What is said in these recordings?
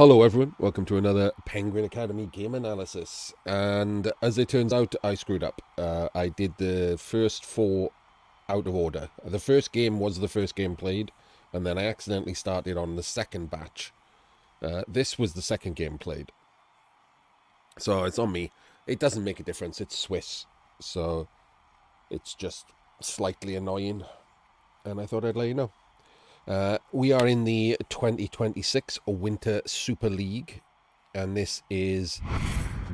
Hello everyone, welcome to another Penguin Academy game analysis. And as it turns out, I screwed up. I did the first four out of order. The first game was the first game played, and then I accidentally started on the second batch. This was the second game played. So it's on me. It doesn't make a difference, it's Swiss. So it's just slightly annoying. And I thought I'd let you know. We are in the 2026 Winter Super League, and this is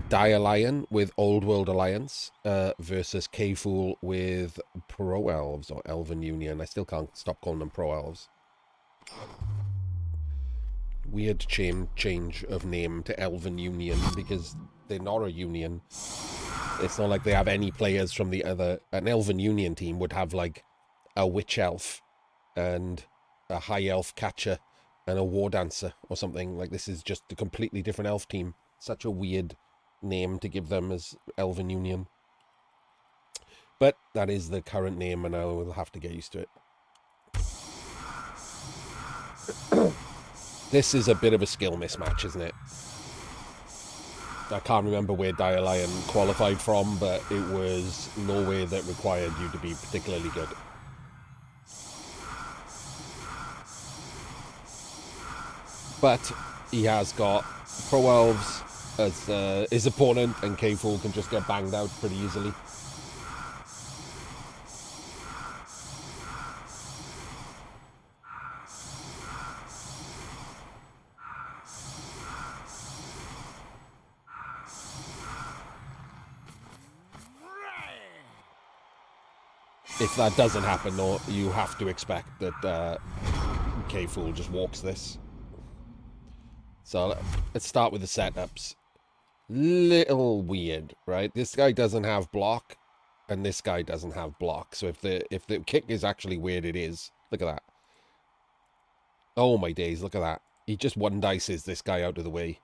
Dialion with Old World Alliance versus KFoged with Pro Elves or Elven Union. I still can't stop calling them Pro Elves. Weird change of name to Elven Union because they're not a union. It's not like they have any players from the other. An Elven Union team would have like a Witch Elf and a High Elf Catcher and a War Dancer or something. Like, this is just a completely different elf team. Such a weird name to give them as Elven Union. But that is the current name, and I will have to get used to it. This is a bit of a skill mismatch, isn't it? I can't remember where Dialion qualified from, but it was nowhere that required you to be particularly good. But he has got Pro Elves as his opponent, and KFoged can just get banged out pretty easily. If that doesn't happen, though, you have to expect that KFoged just walks this. So let's start with the setups. Little weird, right? This guy doesn't have block, and this guy doesn't have block. So if the kick is actually weird, it is. Look at that. Oh my days, look at that. He just one dices this guy out of the way,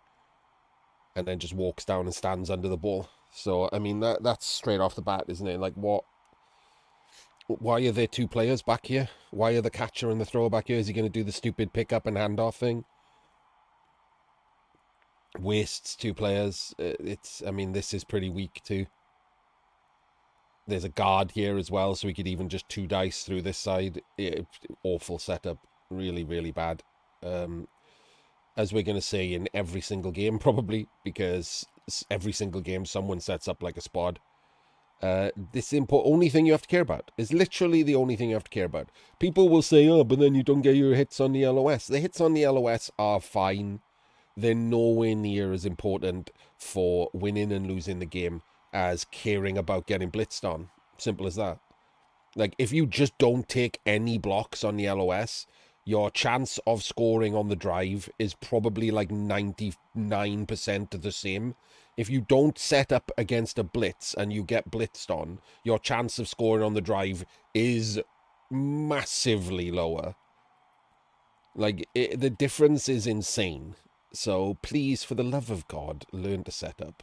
and then just walks down and stands under the ball. So I mean that's straight off the bat, isn't it? Like, what? Why are there two players back here? Why are the catcher and the thrower back here? Is he going to do the stupid pick-up and handoff thing? Wastes two players. I mean, this is pretty weak too. There's a guard here as well, so we could even just two dice through this side. Awful setup. Really, really bad. As we're going to say in every single game, probably, because every single game someone sets up like a spod. This only thing you have to care about is literally the only thing you have to care about. People will say, oh, but then you don't get your hits on the LOS. The hits on the LOS are fine. They're nowhere near as important for winning and losing the game as caring about getting blitzed on. Simple as that. Like, if you just don't take any blocks on the LOS, your chance of scoring on the drive is probably like 99% the same. If you don't set up against a blitz and you get blitzed on, your chance of scoring on the drive is massively lower. Like, the difference is insane. So please, for the love of God, learn to set up.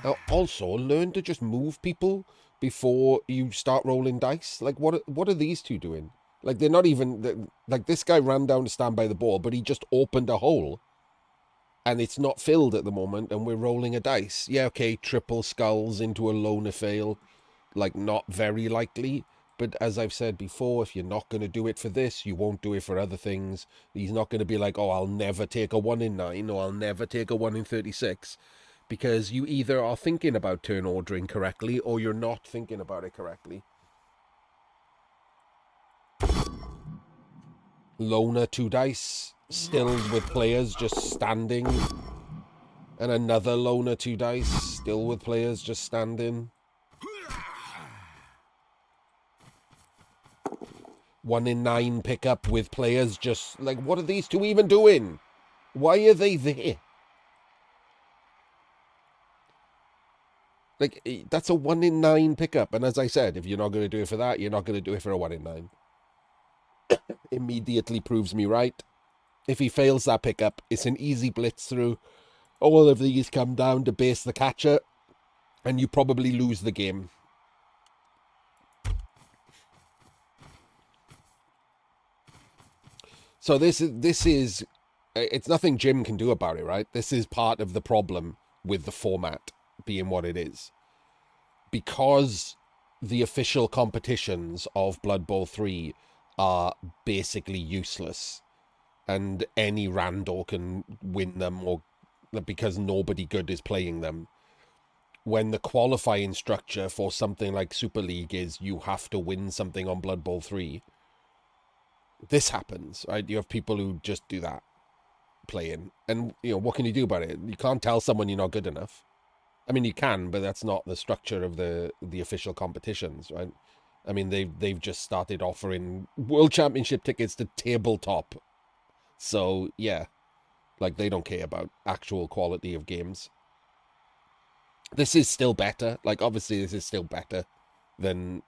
Now, also, learn to just move people before you start rolling dice. Like, what are these two doing? Like, they're not even... Like, this guy ran down to stand by the ball, but he just opened a hole. And it's not filled at the moment, and we're rolling a dice. Yeah, okay, triple skulls into a loner fail. Like, not very likely. But as I've said before, if you're not going to do it for this, you won't do it for other things. He's not going to be like, oh, I'll never take a 1 in 9, or I'll never take a 1 in 36. Because you either are thinking about turn ordering correctly, or you're not thinking about it correctly. Loner 2 dice, still with players just standing. And another loner 2 dice, still with players just standing. 1 in 9 pickup with players just... Like, what are these two even doing? Why are they there? Like, that's a 1 in 9 pickup. And as I said, if you're not going to do it for that, you're not going to do it for a 1 in 9. Immediately proves me right. If he fails that pickup, it's an easy blitz through. All of these come down to base the catcher. and you probably lose the game. So this is it's nothing Jim can do about it, right? This is part of the problem with the format being what it is. Because the official competitions of Blood Bowl 3 are basically useless, and any rando can win them, or because nobody good is playing them. When the qualifying structure for something like Super League is you have to win something on Blood Bowl 3, this happens, right? You have people who just do that, playing. And, what can you do about it? You can't tell someone you're not good enough. I mean, you can, but that's not the structure of the official competitions, right? I mean, they've just started offering World Championship tickets to tabletop. So, yeah, like, they don't care about actual quality of games. This is still better. Like, obviously, this is still better than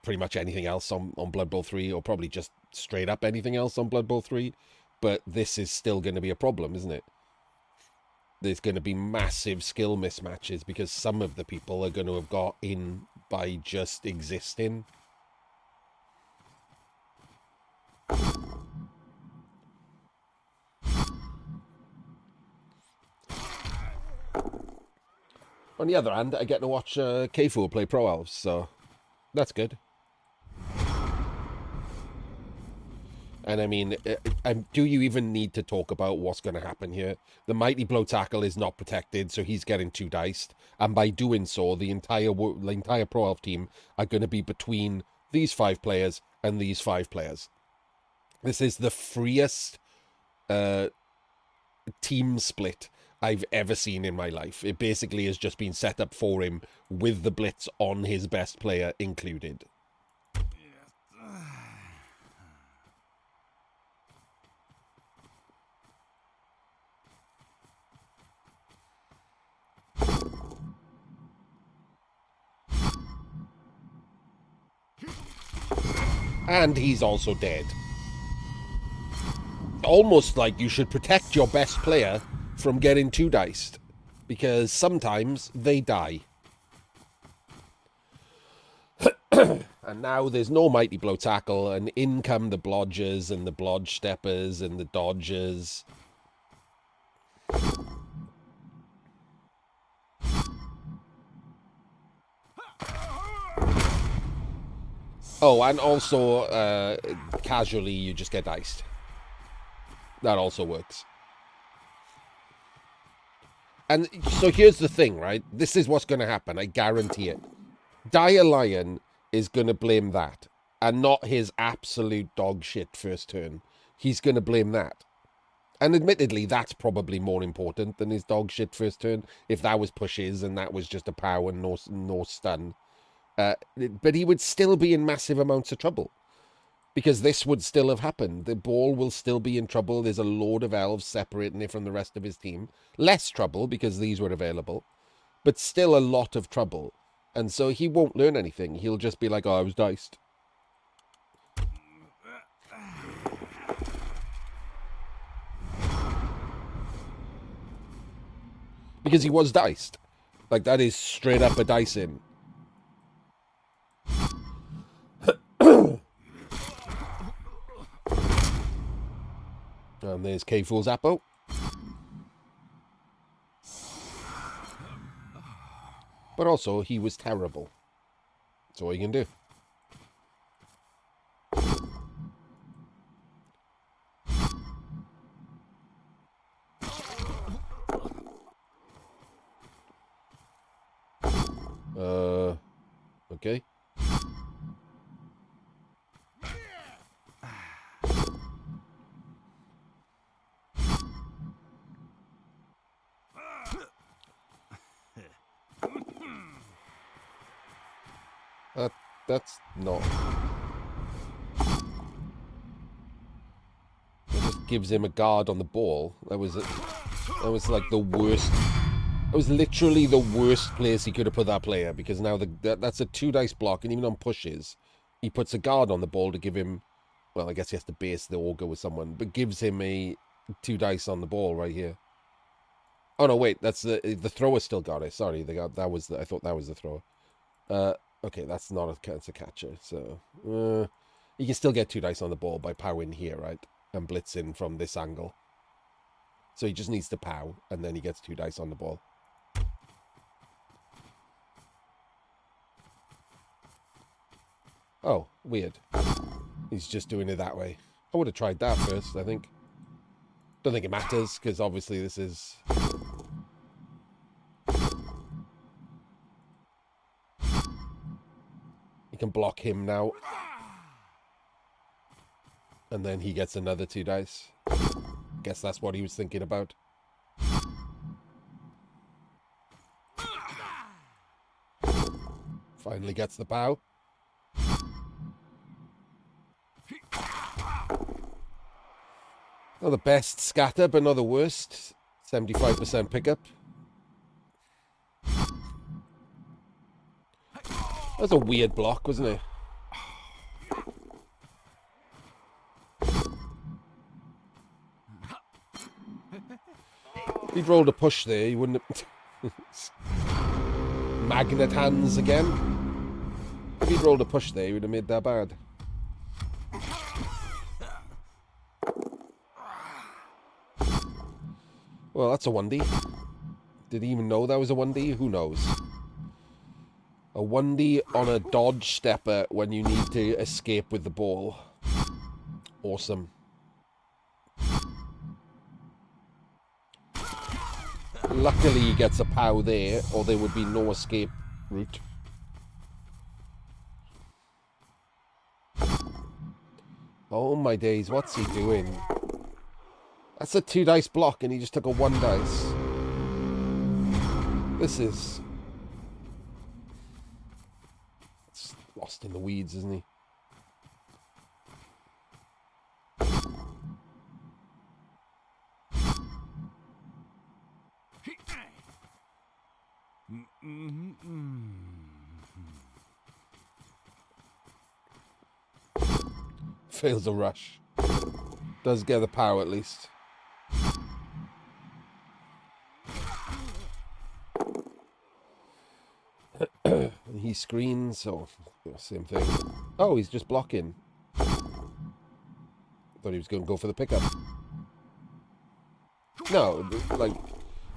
pretty much anything else on Blood Bowl 3, or probably just straight up anything else on Blood Bowl 3. But this is still going to be a problem, isn't it? There's going to be massive skill mismatches because some of the people are going to have got in by just existing. On the other hand, I get to watch KFoged play Pro Elves, so that's good. And I mean, do you even need to talk about what's going to happen here? The Mighty Blow Tackle is not protected, so he's getting 2 diced. And by doing so, the entire Pro Elf team are going to be between these 5 players and these 5 players. This is the freest team split I've ever seen in my life. It basically has just been set up for him with the blitz on his best player included. And he's also dead. Almost like you should protect your best player from getting 2 diced, because sometimes they die. And now there's no Mighty Blow Tackle, and in come the Blodgers and the Blodge Steppers and the Dodgers. Oh, and also, casually, you just get diced. That also works. And so here's the thing, right? This is what's going to happen. I guarantee it. Dialion is going to blame that, and not his absolute dog shit first turn. He's going to blame that. And admittedly, that's probably more important than his dog shit first turn, if that was pushes and that was just a power and no stun. But he would still be in massive amounts of trouble, because this would still have happened. The ball will still be in trouble. There's a load of elves separating it from the rest of his team. Less trouble because these were available, but still a lot of trouble. And so he won't learn anything. He'll just be like, oh, I was diced. Because he was diced. Like, that is straight up a dice in. And there's KFoged's Apple. But also, he was terrible. That's all you can do. Okay. That's not... It just gives him a guard on the ball. That was like the worst... That was literally the worst place he could have put that player, because now that's a 2 dice block, and even on pushes, he puts a guard on the ball to give him... Well, I guess he has to base the auger with someone, but gives him a 2 dice on the ball right here. Oh no, wait, that's the thrower still got it. Sorry, they got that was the, I thought that was the thrower. Okay, that's not a catcher. So you can still get 2 dice on the ball by powing here, right? And blitzing from this angle. So he just needs to pow, and then he gets 2 dice on the ball. Oh, weird. He's just doing it that way. I would have tried that first, I think. Don't think it matters, because obviously this is... You can block him now. And then he gets another 2 dice. Guess that's what he was thinking about. Finally gets the pow. Not the best scatter, but not the worst. 75% pickup. That was a weird block, wasn't it? If he'd rolled a push there, he wouldn't have... Magnet hands again. If he'd rolled a push there, he would have made that bad. Well, that's a 1D. Did he even know that was a 1D? Who knows? A 1D on a dodge stepper when you need to escape with the ball. Awesome. Luckily he gets a pow there, or there would be no escape route. Oh my days, what's he doing? That's a 2 dice block and he just took a 1 dice. This is... It's lost in the weeds, isn't he? Fails a rush. Does get the power at least. And he screens, so same thing. Oh, he's just blocking. Thought he was going to go for the pickup. No,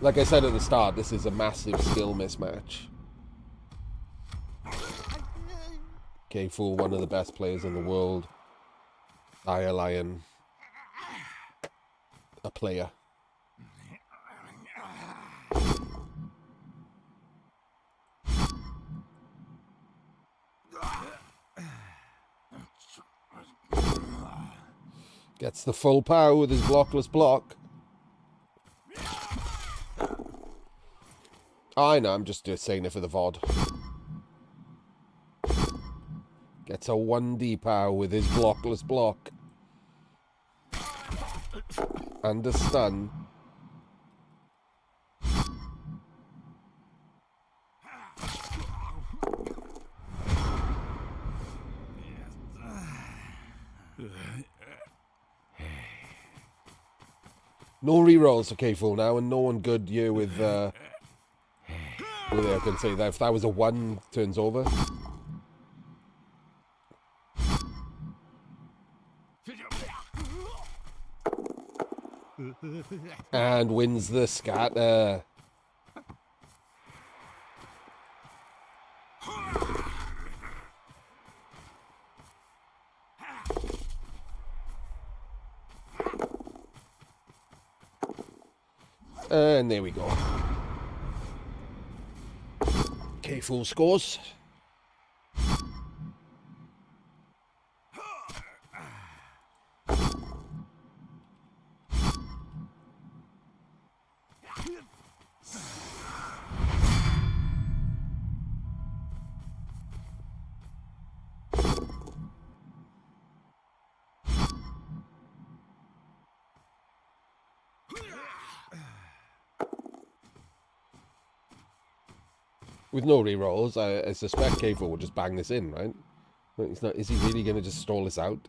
like I said at the start, this is a massive skill mismatch. KFoged, one of the best players in the world. Dialion, a player. Gets the full power with his blockless block. Oh, I know, I'm just saying it for the VOD. Gets a 1D power with his blockless block. And a stun. No rerolls for KFoged now, and no one good here with I can say that if that was a 1, turns over. And wins the scatter. And there we go. KFoged scores. With no rerolls, I suspect KFoged will just bang this in, right? He's not, is he really going to just stall this out?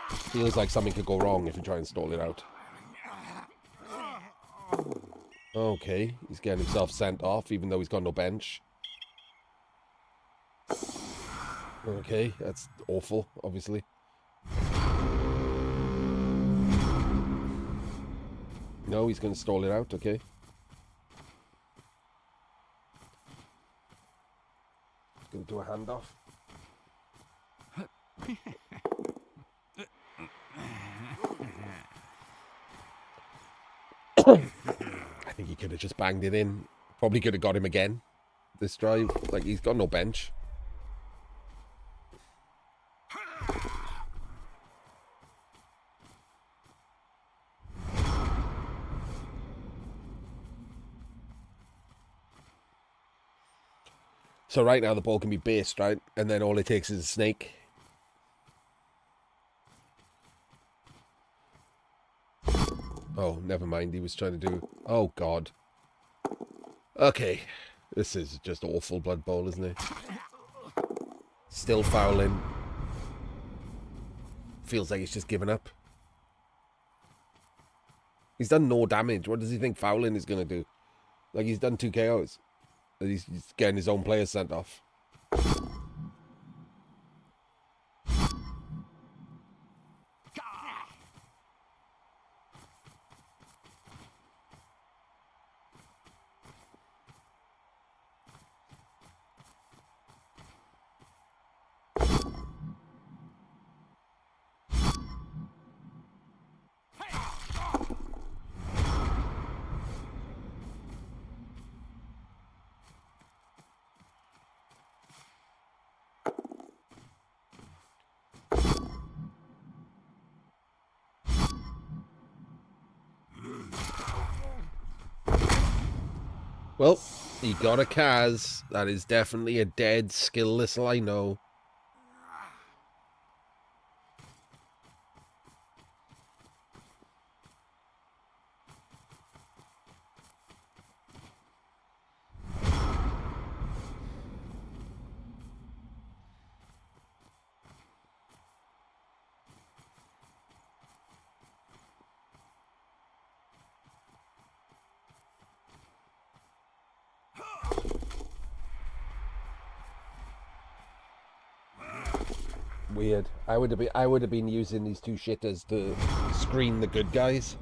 Feels like something could go wrong if you try and stall it out. Okay, he's getting himself sent off, even though he's got no bench. Okay, that's awful, obviously. No, he's going to stall it out, okay. Going to do a handoff. I think he could have just banged it in. Probably could have got him again this drive. Like, he's got no bench. So right now the ball can be based, right? And then all it takes is a snake. Oh, never mind. He was trying to do... Oh, God. Okay. This is just awful Blood Bowl, isn't it? Still fouling. Feels like he's just given up. He's done no damage. What does he think fouling is going to do? Like, he's done 2 KOs. He's getting his own players sent off. Well, he got a Kaz. That is definitely a dead skillless Lino. Weird. I would have been using these 2 shitters to screen the good guys.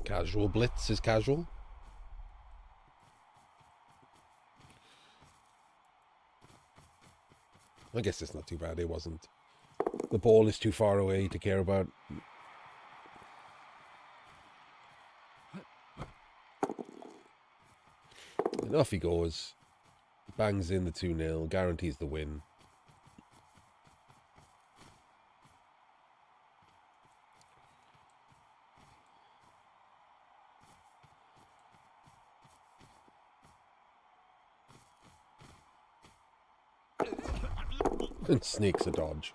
Casual blitz is casual. I guess it's not too bad. It wasn't. The ball is too far away to care about. And off he goes. Bangs in the 2-0. Guarantees the win. And sneaks a dodge.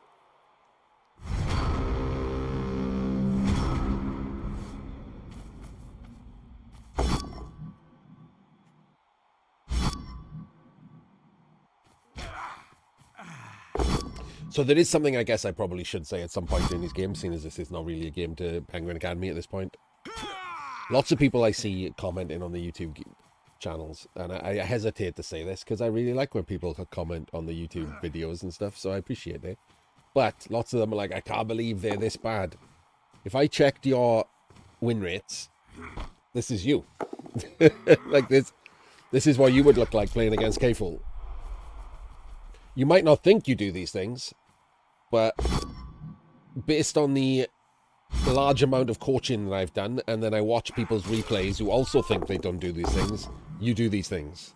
So there is something I guess I probably should say at some point in this game, seeing as this is not really a game to Penguin Academy at this point. Lots of people I see commenting on the YouTube channels, and I hesitate to say this because I really like when people comment on the YouTube videos and stuff, so I appreciate it. But lots of them are like, I can't believe they're this bad. If I checked your win rates, this is you. Like this is what you would look like playing against KFoged. You might not think you do these things, but based on the large amount of coaching that I've done, and then I watch people's replays who also think they don't do these things, you do these things.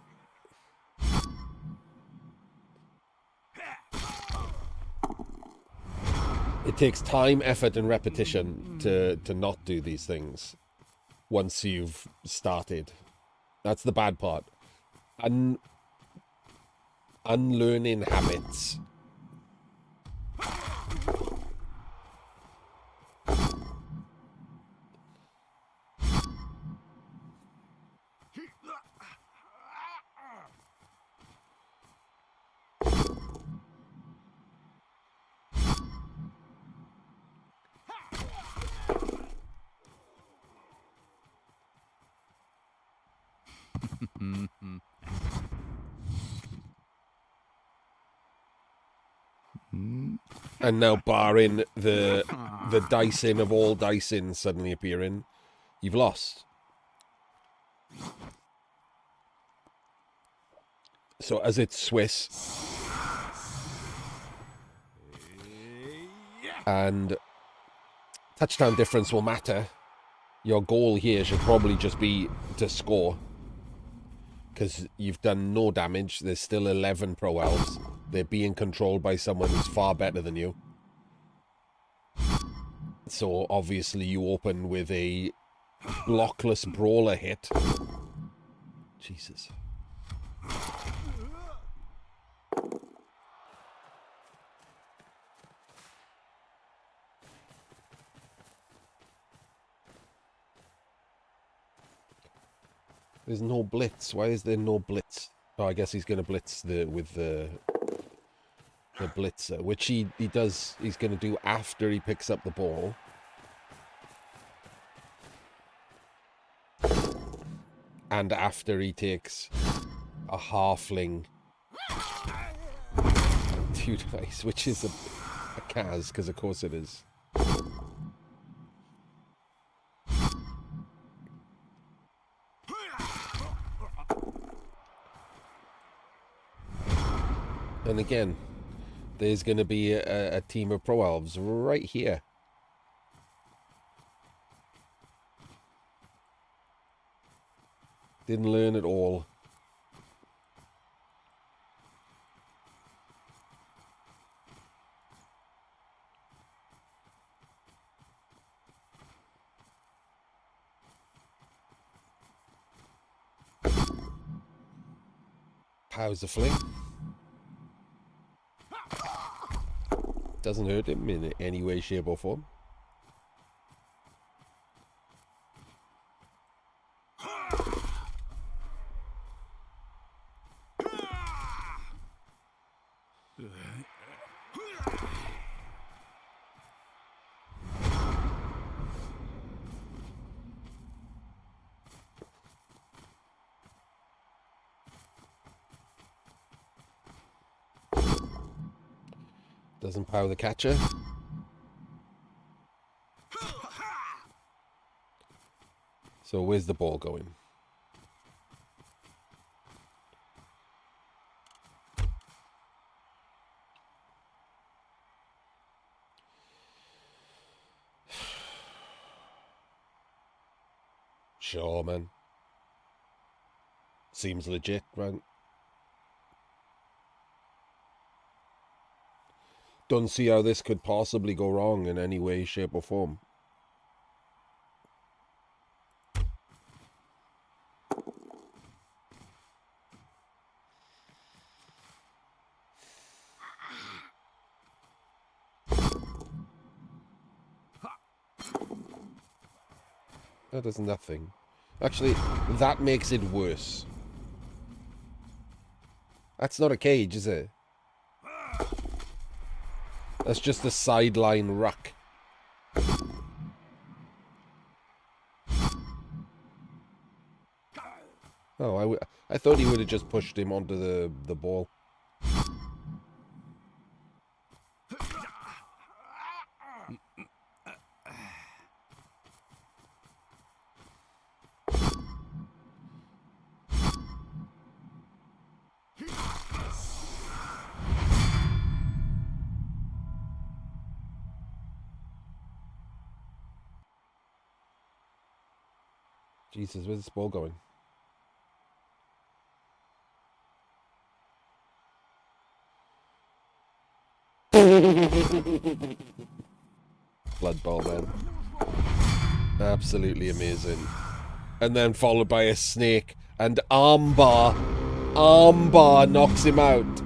It takes time, effort, and repetition to not do these things once you've started. That's the bad part. Unlearning habits. And now, barring the dicing of all dicing suddenly appearing, you've lost. So as it's Swiss, and touchdown difference will matter, your goal here should probably just be to score, because you've done no damage. There's still 11 Pro Elves. They're being controlled by someone who's far better than you. So obviously you open with a blockless brawler hit. Jesus. There's no blitz. Why is there no blitz? Oh, I guess he's going to blitz with the blitzer, which he does. He's going to do after he picks up the ball. And after he takes a halfling 2 dice, which is a Kaz, because of course it is. And again, there's going to be a team of Pro Elves right here. Didn't learn it all. How's the fling? Doesn't hurt him in any way, shape, or form. Doesn't power the catcher. So where's the ball going? Sure, man. Seems legit, right? Don't see how this could possibly go wrong in any way, shape, or form. That does nothing. Actually, that makes it worse. That's not a cage, is it? That's just a sideline ruck. Oh, I thought he would have just pushed him onto the ball. Jesus, where's this ball going? Blood ball, man. Absolutely amazing. And then followed by a snake. And armbar. Armbar knocks him out.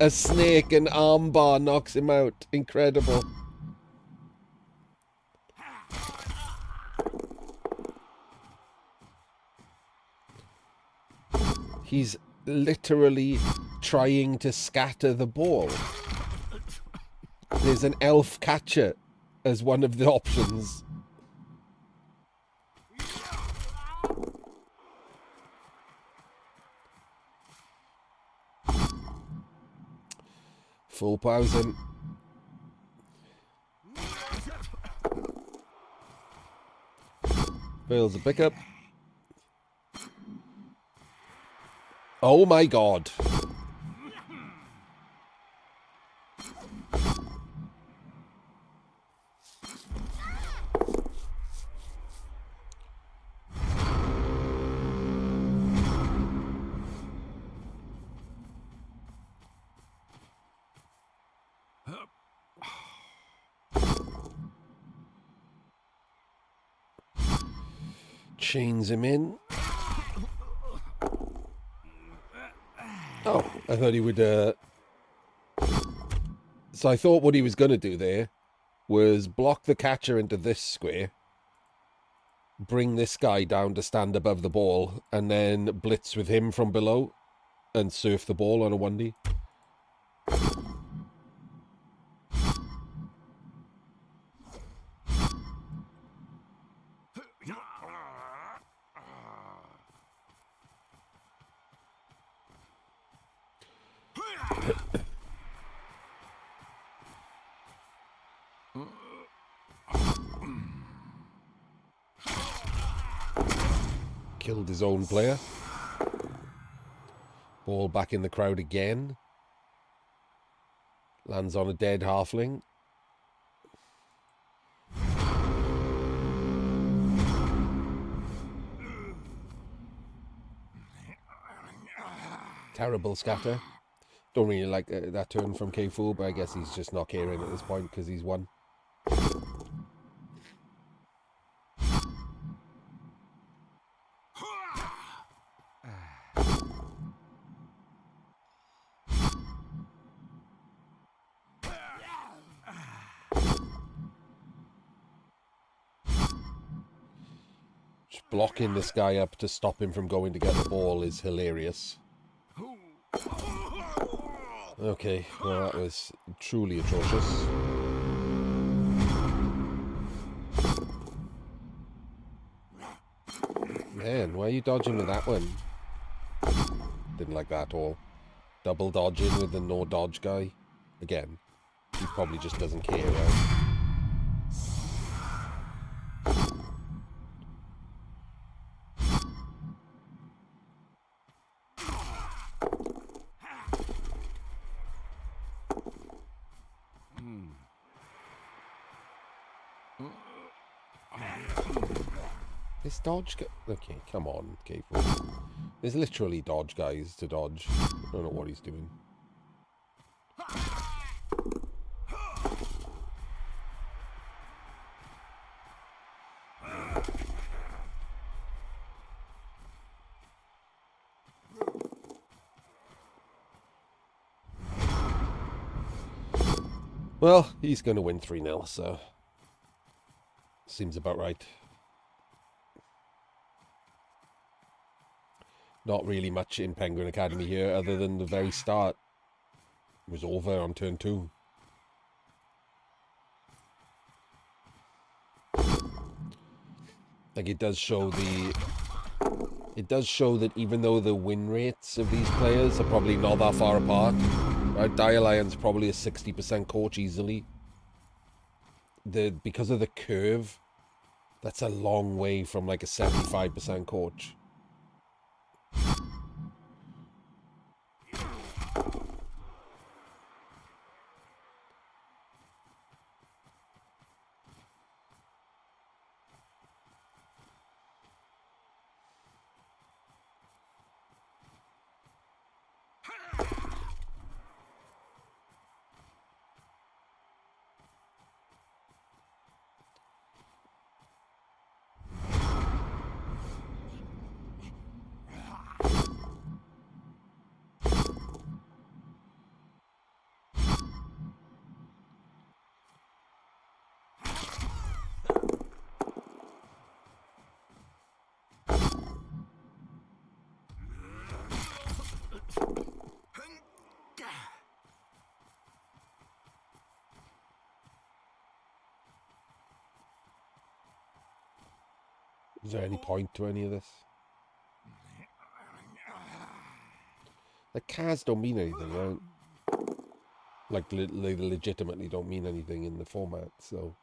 A snake and armbar knocks him out. Incredible. He's literally trying to scatter the ball. There's an elf catcher as one of the options. Full plows him. Fails a pickup. Oh my god. Chains him in. Oh, I thought he would... So I thought what he was going to do there was block the catcher into this square, bring this guy down to stand above the ball, and then blitz with him from below and surf the ball on a 1D. Killed his own player. Ball back in the crowd again. Lands on a dead halfling. Terrible scatter. Don't really like that turn from KFoged, but I guess he's just not caring at this point because he's won. Just blocking this guy up to stop him from going to get the ball is hilarious. Okay, well that was truly atrocious. Man, why are you dodging with that one? Didn't like that at all. Double dodging with the no dodge guy. Again, he probably just doesn't care, right? This dodge guy... Okay, come on, KFoged. There's literally dodge guys to dodge. I don't know what he's doing. Well, he's going to win 3-0, so... Seems about right. Not really much in Penguin Academy here other than the very start. It was over on turn 2. Like, it does show that even though the win rates of these players are probably not that far apart, right? Dialion's probably a 60% coach easily. Because of the curve, that's a long way from like a 75% coach. Is there any point to any of this? The cars don't mean anything, right? Like, they legitimately don't mean anything in the format, so...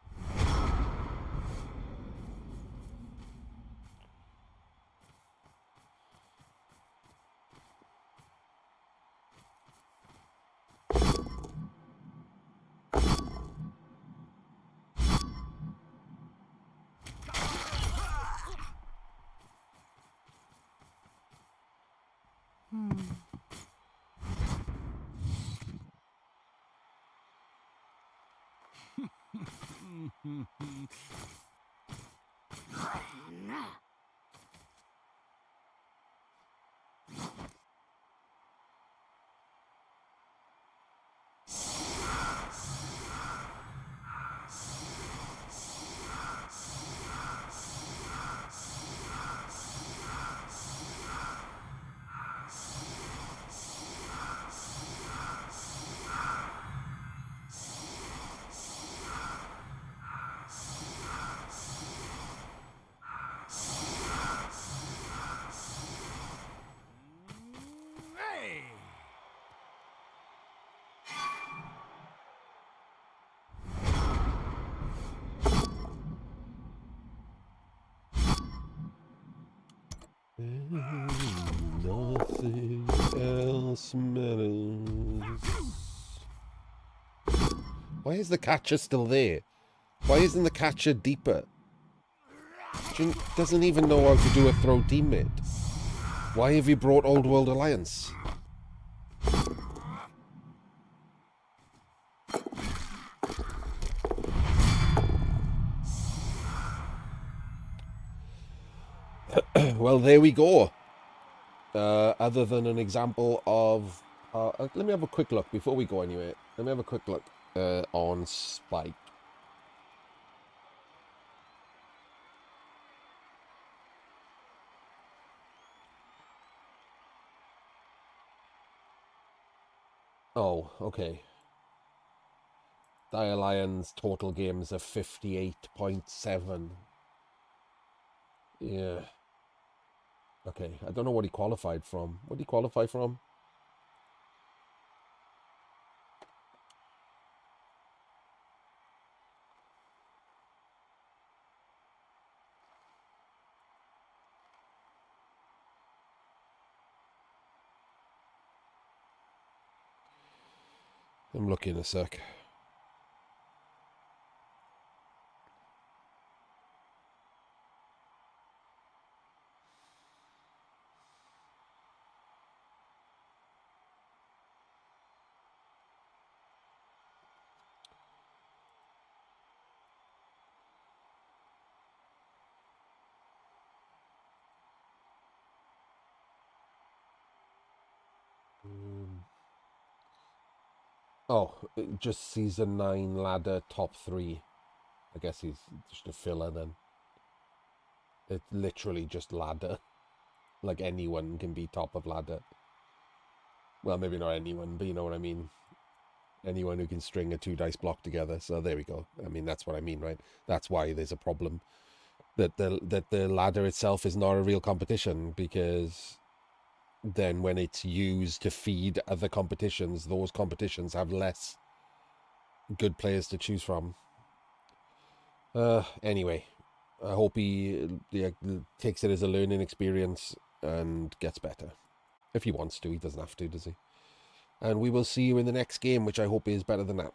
Nothing else matters. Why is the catcher still there? Why isn't the catcher deeper? Jin doesn't even know how to do a throw teammate. Why have you brought Old World Alliance? Well, there we go. Other than an example of... let me have a quick look before we go anywhere. Let me have a quick look on Spike. Oh, okay. Dialion's total games are 58.7. Yeah. Okay, I don't know what he qualified from. What did he qualify from? I'm looking a sec. Oh, just season 9 ladder top 3. I guess he's just a filler then. It's literally just ladder. like anyone can be top of ladder. Well, maybe not anyone, but you know what I mean. Anyone who can string a 2 dice block together. So there we go. I mean, that's what I mean, right? That's why there's a problem that the ladder itself is not a real competition, because then when it's used to feed other competitions, those competitions have less good players to choose from. Anyway, I hope he takes it as a learning experience and gets better. If he wants to, he doesn't have to, does he? And we will see you in the next game, which I hope is better than that.